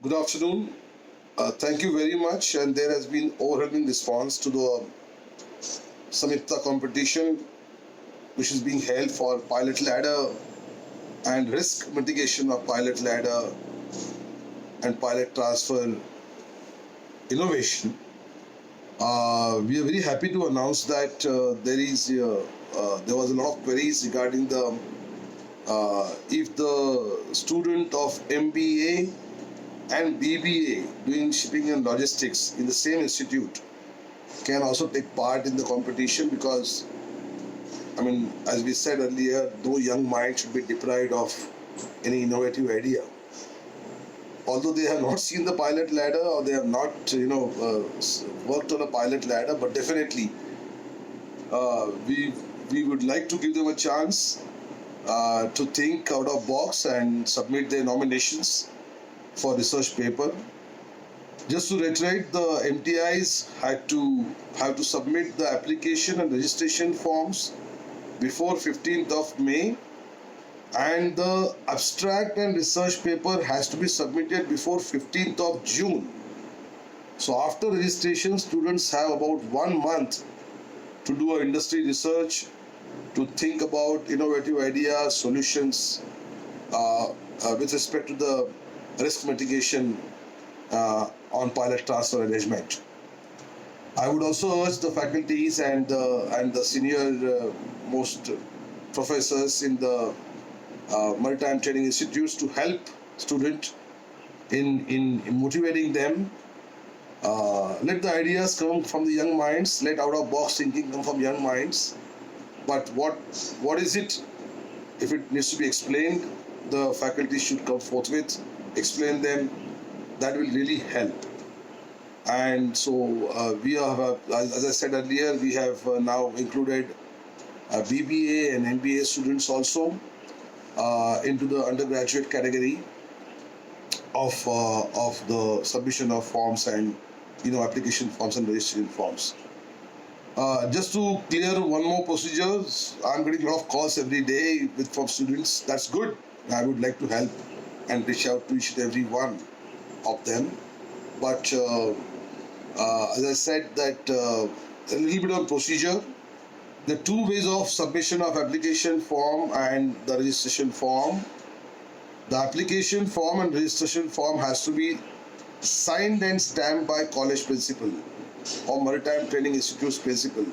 Good afternoon. Thank you very much. And there has been overwhelming response to the Samyukta competition, which is being held for pilot ladder and risk mitigation of pilot ladder and pilot transfer innovation. We are very happy to announce that there was a lot of queries regarding the if the student of MBA and BBA doing shipping and logistics in the same institute can also take part in the competition because, as we said earlier, no young mind should be deprived of any innovative idea. Although they have not seen the pilot ladder or they have not, worked on a pilot ladder, but definitely we would like to give them a chance to think out of box and submit their nominations for research paper. Just to reiterate, the MTIs have to submit the application and registration forms before 15th of May, and the abstract and research paper has to be submitted before 15th of June. So after registration, students have about 1 month to do a industry research, to think about innovative ideas, solutions with respect to the risk mitigation on pilot transfer arrangement. I would also urge the faculties and the senior most professors in the maritime training institutes to help student in motivating them. Let the ideas come from the young minds. Let out of box thinking come from young minds. But what is it? If it needs to be explained, the faculty should come forthwith, explain them. That will really help. And so we have, as I said earlier, we have now included BBA and MBA students also into the undergraduate category of the submission of forms and application forms and registration forms. Just to clear one more procedure, I'm getting a lot of calls every day from students. That's good. I would like to help and reach out to each and every one of them. But as I said, that a little bit of procedure. The two ways of submission of application form and the registration form. The application form and registration form has to be signed and stamped by college principal or Maritime Training Institute's principal,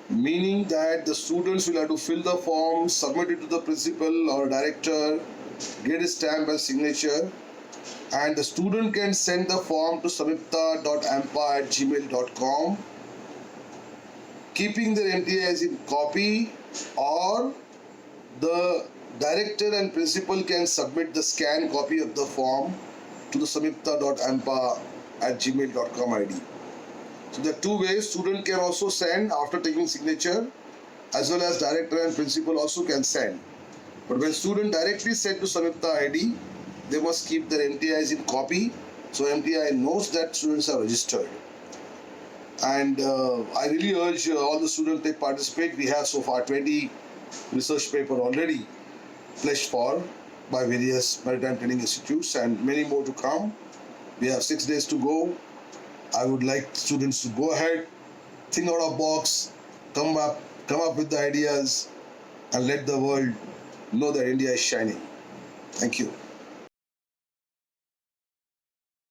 meaning that the students will have to fill the form, submit it to the principal or director, get a stamp and signature, and the student can send the form to samyukta.ampa@gmail.com, keeping their MTIs in copy, or the director and principal can submit the scanned copy of the form to the samyukta.ampa@gmail.com ID. So there are two ways. Student can also send after taking signature, as well as director and principal also can send. But when student directly send to Samyukta ID, they must keep their MTIs in copy, so MTI knows that students are registered. And I really urge all the students to participate. We have so far 20 research paper already pledged for by various maritime training institutes, and many more to come. We have 6 days to go. I would like students to go ahead, think out of box, come up with the ideas, and let the world know that India is shining. Thank you.